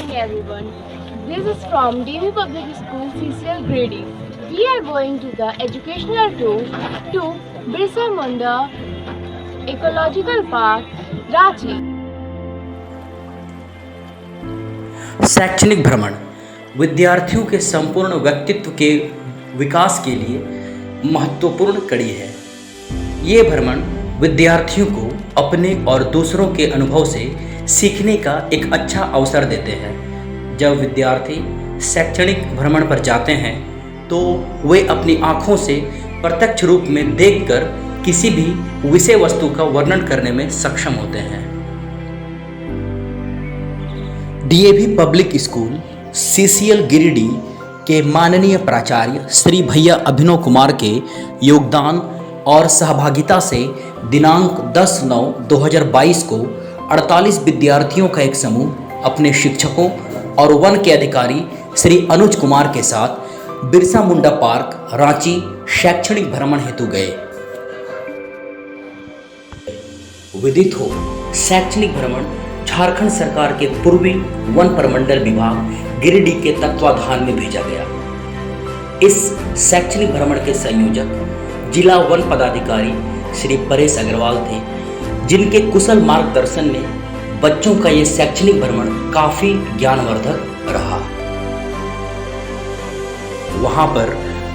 morning everyone. This is from DV Public School CCL Grade. We are going to the educational tour to Birsa Munda Ecological Park, Ranchi. शैक्षणिक भ्रमण विद्यार्थियों के संपूर्ण व्यक्तित्व के विकास के लिए महत्वपूर्ण कड़ी है। ये भ्रमण विद्यार्थियों को अपने और दूसरों के अनुभव से सीखने का एक अच्छा अवसर देते हैं। जब विद्यार्थी शैक्षणिक भ्रमण पर जाते हैं तो वे अपनी आँखों से प्रत्यक्ष रूप में देखकर किसी भी विषय वस्तु का वर्णन करने में सक्षम होते हैं। DAV public school CCL Giridih के माननीय प्राचार्य श्री भैया अभिनव कुमार के योगदान और सहभागिता से दिनांक 10/9/2022 को 48 विद्यार्थियों का एक समूह अपने शिक्षकों और वन के अधिकारी श्री अनुज कुमार के साथ बिरसा मुंडा पार्क रांची शैक्षणिक भ्रमण हेतु गए। विदित हो, शैक्षणिक भ्रमण झारखंड सरकार के पूर्वी वन प्रमंडल विभाग गिरिडीह के तत्वाधान में भेजा गया। इस शैक्षणिक भ्रमण के संयोजक जिला वन पदाधिकारी श्री परेश अग्रवाल थे, जिनके कुशल मार्गदर्शन में बच्चों का ये शैक्षणिक भ्रमण काफी ज्ञानवर्धक रहा। वहां पर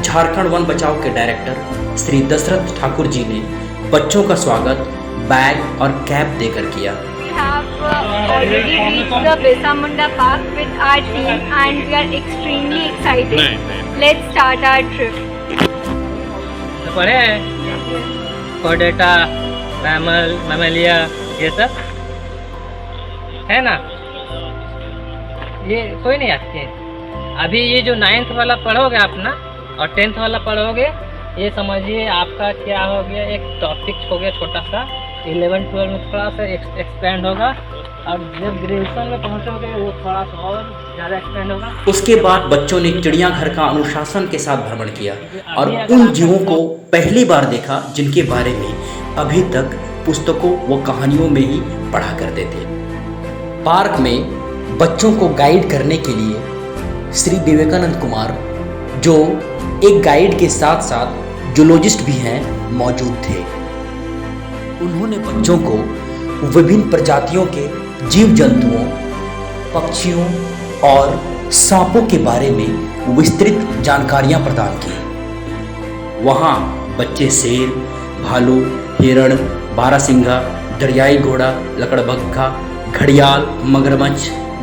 झारखंड वन बचाओ के डायरेक्टर श्री दशरथ ठाकुर जी ने बच्चों का स्वागत बैग और कैप देकर किया। We have already reached the Birsa Munda Park with our team and we are extremely excited. Let's start our trip. पढ़े हैं कोडेटा, मैमल, मैमेलिया, ये सब है ना। ये कोई नहीं आती है। अभी ये जो 9th वाला पढ़ोगे आप ना और 10th वाला पढ़ोगे, ये समझिए आपका क्या हो गया, एक टॉपिक हो गया छोटा सा। 11-12 में थोड़ा सा एक्सपेंड होगा और जब ग्रेजुएशन में पहुंचोगे वो थोड़ा सा और ज़्यादा एक्सपेंड होगा। उसके बाद बच्चों ने चिड़ियाघर का अनुशासन के साथ भ्रमण किया और उन जीवों को पहली बार देखा जिनके बारे में अभी तक पुस्तकों व कहानियों में ही पढ़ा करते थे। पार्क में बच्चों को गाइड करने के लिए श्री विवेकानंद कुमार, जो एक गाइड के साथ साथ जूलॉजिस्ट भी हैं, मौजूद थे। उन्होंने बच्चों को विभिन्न प्रजातियों के जीव जंतुओं, पक्षियों और सांपों के बारे में विस्तृत जानकारियां प्रदान की। वहां बच्चे शेर, भालू, हिरण, बारहसिंगा, दरियाई घोड़ा, लकड़बग्घा, घड़ियाल, मगरमच्छ,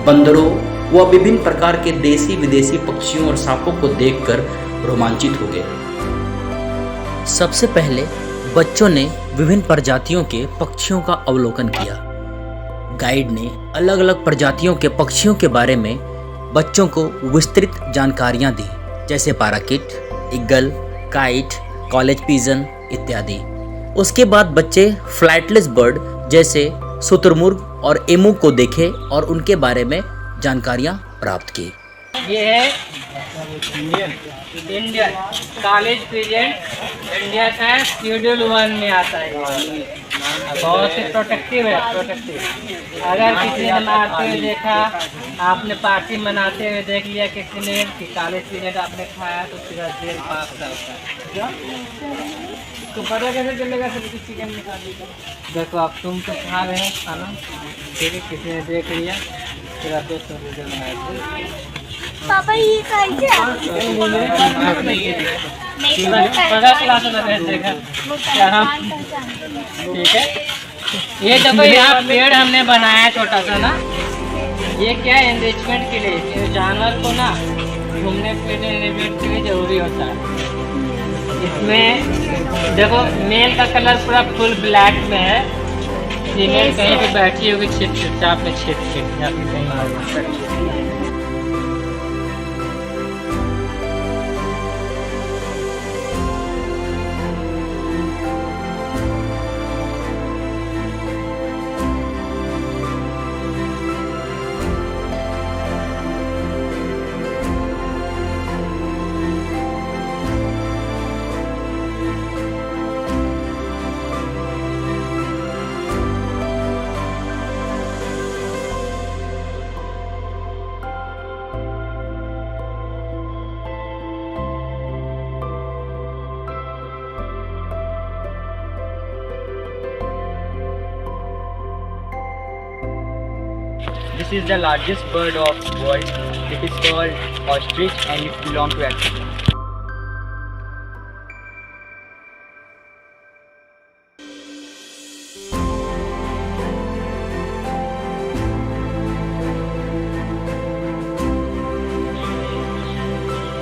बंदरों व विभिन्न प्रकार के देसी विदेशी पक्षियों और सांपों को देखकर रोमांचित हो गए। सबसे पहले बच्चों ने विभिन्न प्रजातियों के पक्षियों का अवलोकन किया। गाइड ने अलग अलग प्रजातियों के पक्षियों के बारे में बच्चों को विस्तृत जानकारियां दी, जैसे parakeet, eagle, kite, college pigeon इत्यादि। उसके बाद बच्चे फ्लाइटलेस बर्ड जैसे शुतुरमुर्ग और एमू को देखे और उनके बारे में जानकारियां प्राप्त की। ये है इंडियन कॉलेज पिजन, इंडिया का शेड्यूल 1 में आता है। बहुत ही प्रोटेक्टिव है, प्रोटेक्टिव। अगर किसी ने मारते हुए देखा, आपने पार्टी मनाते हुए देख लिया किसी ने कि कॉलेज पिजन आपने खाया तो सीधा जेल पास करता है। तो पता कैसे चलेगा सब कुछ चिकन में खा लीजिए। देखो आप तुम तो खा रहे हो खाना, ठीक है, किसी ने देख लिया फिर आप दोस्तों को बनाए। पापा ये कैसे ठीक है। ये देखो यहाँ पेड़ हमने बनाया छोटा सा ना, ये क्या है एनरिचमेंट के लिए। जानवर को ना घूमने फिरने एनरिचमेंट के लिए जरूरी होता है। इसमें देखो मेल का कलर पूरा फुल ब्लैक में है, फीमेल कहीं पे बैठी होगी छिप चाप में छिप या फिर कहीं। This is the largest bird of world. It is called ostrich and it belongs to Africa.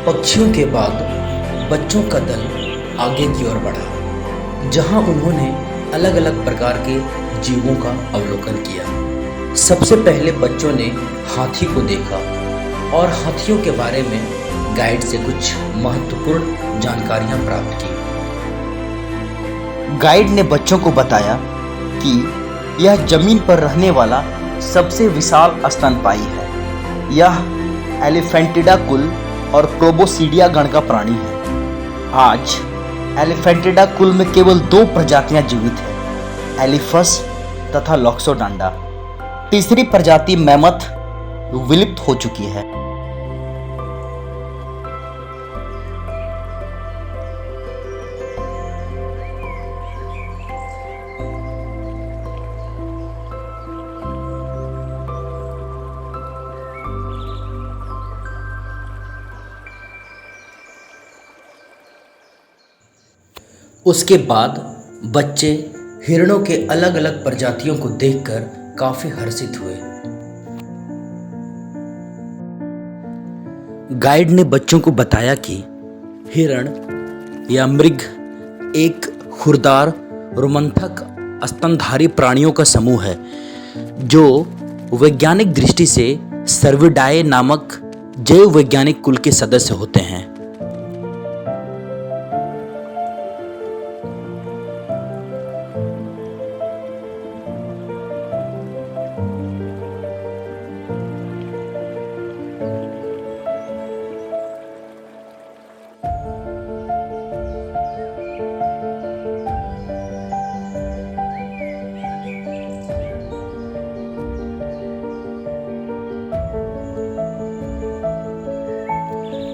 पक्षियों के बाद बच्चों का दल आगे की ओर बढ़ा, जहां उन्होंने अलग अलग प्रकार के जीवों का अवलोकन किया। सबसे पहले बच्चों ने हाथी को देखा और हाथियों के बारे में गाइड से कुछ महत्वपूर्ण जानकारियां प्राप्त की। गाइड ने बच्चों को बताया कि यह जमीन पर रहने वाला सबसे विशाल स्तनपायी है। यह एलिफेंटिडा कुल और प्रोबोसीडिया गण का प्राणी है। आज एलिफेंटिडा कुल में केवल 2 प्रजातियां जीवित हैं, एलिफस तथा लॉक्सोडांडा। तीसरी प्रजाति मैमथ विलुप्त हो चुकी है। उसके बाद बच्चे हिरणों के अलग अलग प्रजातियों को देखकर काफी हर्षित हुए। गाइड ने बच्चों को बताया कि हिरण या मृग एक खुरदार रोमंथक स्तनधारी प्राणियों का समूह है जो वैज्ञानिक दृष्टि से सर्विडाए नामक जैव वैज्ञानिक कुल के सदस्य होते हैं।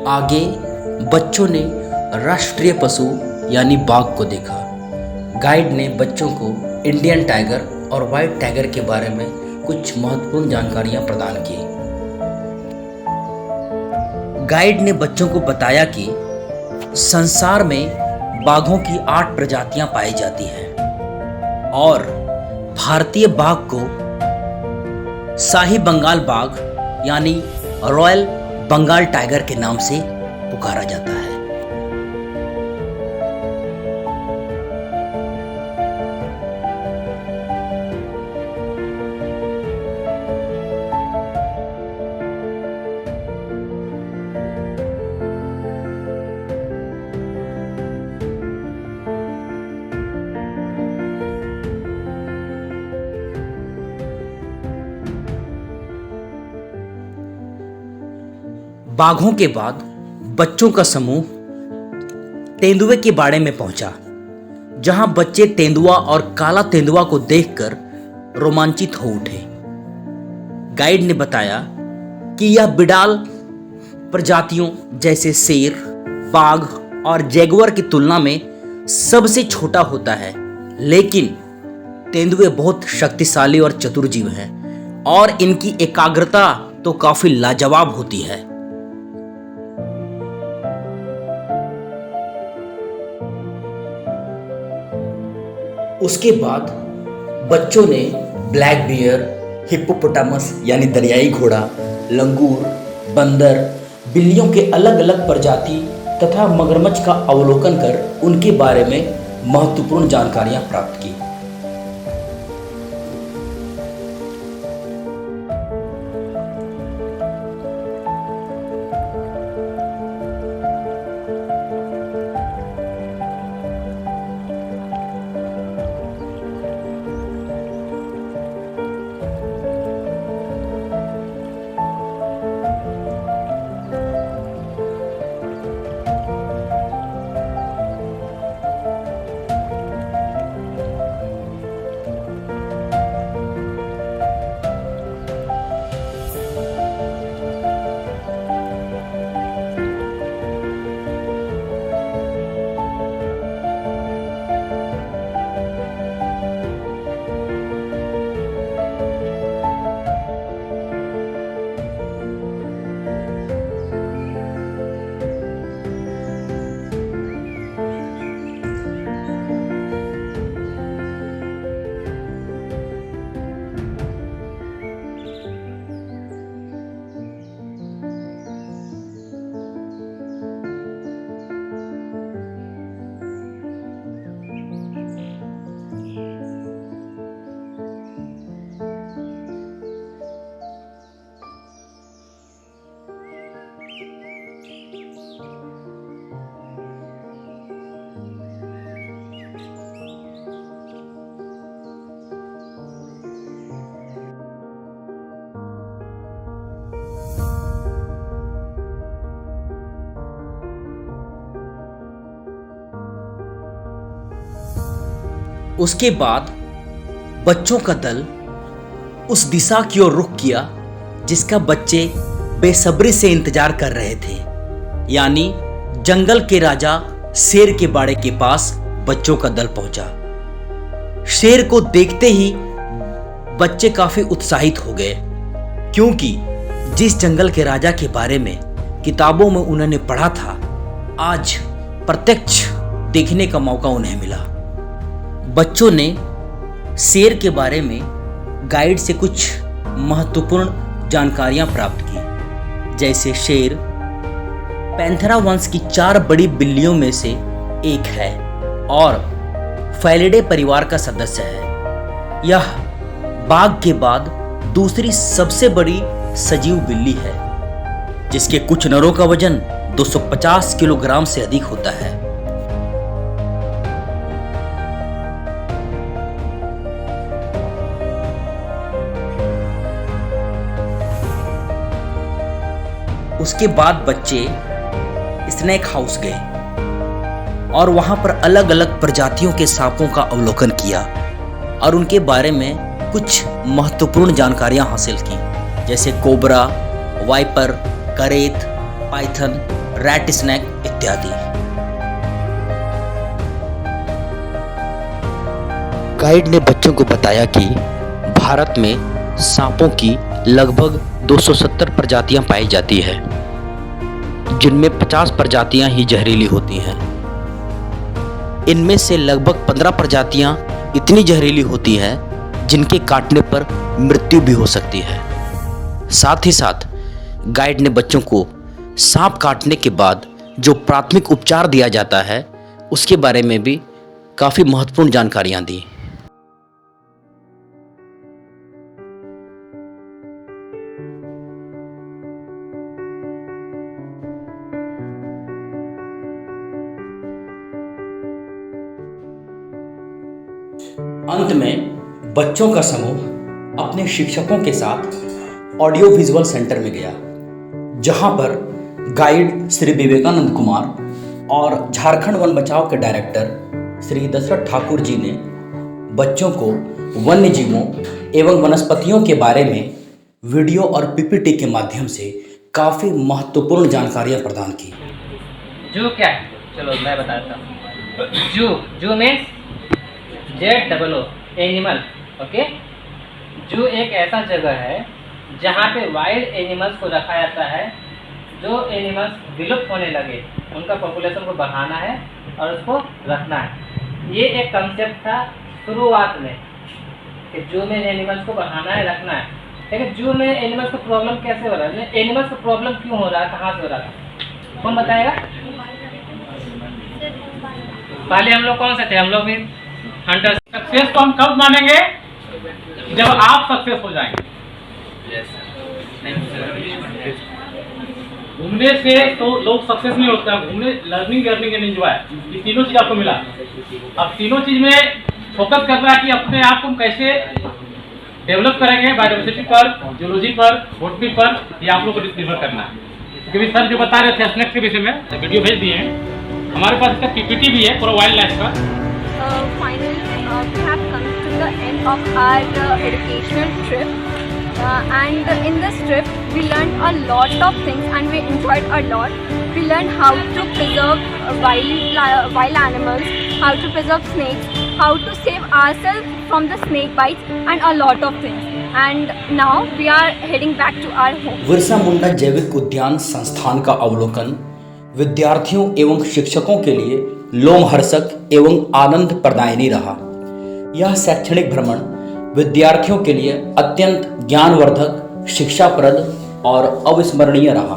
आगे बच्चों ने राष्ट्रीय पशु यानी बाघ को देखा। गाइड ने बच्चों को इंडियन टाइगर और व्हाइट टाइगर के बारे में कुछ महत्वपूर्ण जानकारियां प्रदान की। गाइड ने बच्चों को बताया कि संसार में बाघों की 8 प्रजातियां पाई जाती हैं और भारतीय बाघ को शाही बंगाल बाघ यानी रॉयल बंगाल टाइगर के नाम से पुकारा जाता है। बाघों के बाद बच्चों का समूह तेंदुए के बाड़े में पहुंचा, जहां बच्चे तेंदुआ और काला तेंदुआ को देखकर रोमांचित हो उठे। गाइड ने बताया कि यह बिडाल प्रजातियों जैसे शेर, बाघ और जैगुआर की तुलना में सबसे छोटा होता है, लेकिन तेंदुए बहुत शक्तिशाली और चतुर जीव हैं और इनकी एकाग्रता तो काफी लाजवाब होती है। उसके बाद बच्चों ने ब्लैक बियर, हिप्पोपोटामस यानी दरियाई घोड़ा, लंगूर, बंदर, बिल्लियों के अलग अलग प्रजाति तथा मगरमच्छ का अवलोकन कर उनके बारे में महत्वपूर्ण जानकारियां प्राप्त की। उसके बाद बच्चों का दल उस दिशा की ओर रुख किया जिसका बच्चे बेसब्री से इंतजार कर रहे थे, यानी जंगल के राजा शेर के बाड़े के पास बच्चों का दल पहुंचा। शेर को देखते ही बच्चे काफी उत्साहित हो गए, क्योंकि जिस जंगल के राजा के बारे में किताबों में उन्होंने पढ़ा था, आज प्रत्यक्ष देखने का मौका उन्हें मिला। बच्चों ने शेर के बारे में गाइड से कुछ महत्वपूर्ण जानकारियां प्राप्त की, जैसे शेर पैंथेरा वंश की 4 बड़ी बिल्लियों में से एक है और फेलिडे परिवार का सदस्य है। यह बाघ के बाद दूसरी सबसे बड़ी सजीव बिल्ली है, जिसके कुछ नरों का वजन 250 किलोग्राम से अधिक होता है। उसके बाद बच्चे स्नेक हाउस गए और वहां पर अलग अलग प्रजातियों के सांपों का अवलोकन किया और उनके बारे में कुछ महत्वपूर्ण जानकारियां हासिल की, जैसे कोबरा, वाइपर, करेत, पाइथन, रैट स्नेक इत्यादि। गाइड ने बच्चों को बताया कि भारत में सांपों की लगभग 270 प्रजातियां पाई जाती है, जिनमें 50 प्रजातियां ही जहरीली होती हैं। इनमें से लगभग 15 प्रजातियां इतनी जहरीली होती हैं जिनके काटने पर मृत्यु भी हो सकती है। साथ ही साथ गाइड ने बच्चों को सांप काटने के बाद जो प्राथमिक उपचार दिया जाता है उसके बारे में भी काफ़ी महत्वपूर्ण जानकारियां दी। अंत में बच्चों का समूह अपने शिक्षकों के साथ ऑडियो विजुअल सेंटर में गया, जहां पर गाइड श्री विवेकानंद कुमार और झारखंड वन बचाव के डायरेक्टर श्री दशरथ ठाकुर जी ने बच्चों को वन्य जीवों एवं वनस्पतियों के बारे में वीडियो और पीपीटी के माध्यम से काफ़ी महत्वपूर्ण जानकारियां प्रदान की। जू क्या है? चलो मैं बताता हूँ। जू में ZOO एनिमल, ओके। जू एक ऐसा जगह है जहाँ पे वाइल्ड एनिमल्स को रखा जाता है, जो एनिमल्स विलुप्त होने लगे, उनका पॉपुलेशन को बढ़ाना है और उसको रखना है। ये एक कंसेप्ट था शुरुआत में कि जू में एनिमल्स को बढ़ाना है, रखना है। लेकिन जू में एनिमल्स को प्रॉब्लम कैसे हो रहा है, एनिमल्स को प्रॉब्लम क्यों हो रहा है, कहाँ से हो रहा है, कौन बताएगा? पहले हम लोग कौन से थे? हम लोग भी हंटर। सक्सेस को हम कब मानेंगे? जब आप सक्सेस हो जाएंगे। घूमने से तो लोग सक्सेस नहीं होते हैं, घूमने लर्निंग एंड एंजॉय, ये तीनों चीज आपको मिला। अब तीनों चीज में फोकस करना है कि अपने आप को कैसे डेवलप करेंगे, बायोडाइवर्सिटी पर, जियोलॉजी पर, बॉटनी पर, ये आप लोग को निर्भर करना है। क्योंकि सर जो बता रहे थे स्नेक के विषय में, वीडियो भेज दिए हैं, हमारे पास इसका पीपीटी भी है पूरा वाइल्ड लाइफ का। Finally, we have come to the end of our educational trip, and in this trip we learned a lot of things and we enjoyed a lot. We learned how to preserve wild animals, how to preserve snakes, how to save ourselves from the snake bites, and a lot of things. And now we are heading back to our home. Birsa Munda जैविक उद्यान संस्थान का अवलोकन विद्यार्थियों एवं शिक्षकों के लिए लोमहर्षक एवं आनंद प्रदायनी रहा। यह शैक्षणिक भ्रमण विद्यार्थियों के लिए अत्यंत ज्ञानवर्धक, शिक्षाप्रद और अविस्मरणीय रहा।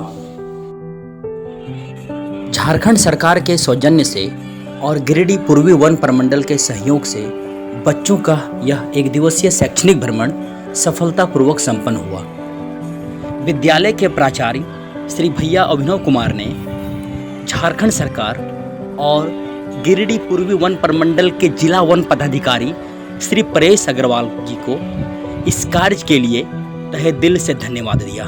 झारखंड सरकार के सौजन्य से और गिरिडीह पूर्वी वन प्रमंडल के सहयोग से बच्चों का यह एक दिवसीय शैक्षणिक भ्रमण सफलतापूर्वक संपन्न हुआ। विद्यालय के प्राचार्य श्री भैया अभिनव कुमार ने झारखंड सरकार और गिरिडीह पूर्वी वन प्रमंडल के जिला वन पदाधिकारी श्री परेश अग्रवाल जी को इस कार्य के लिए तहे दिल से धन्यवाद दिया।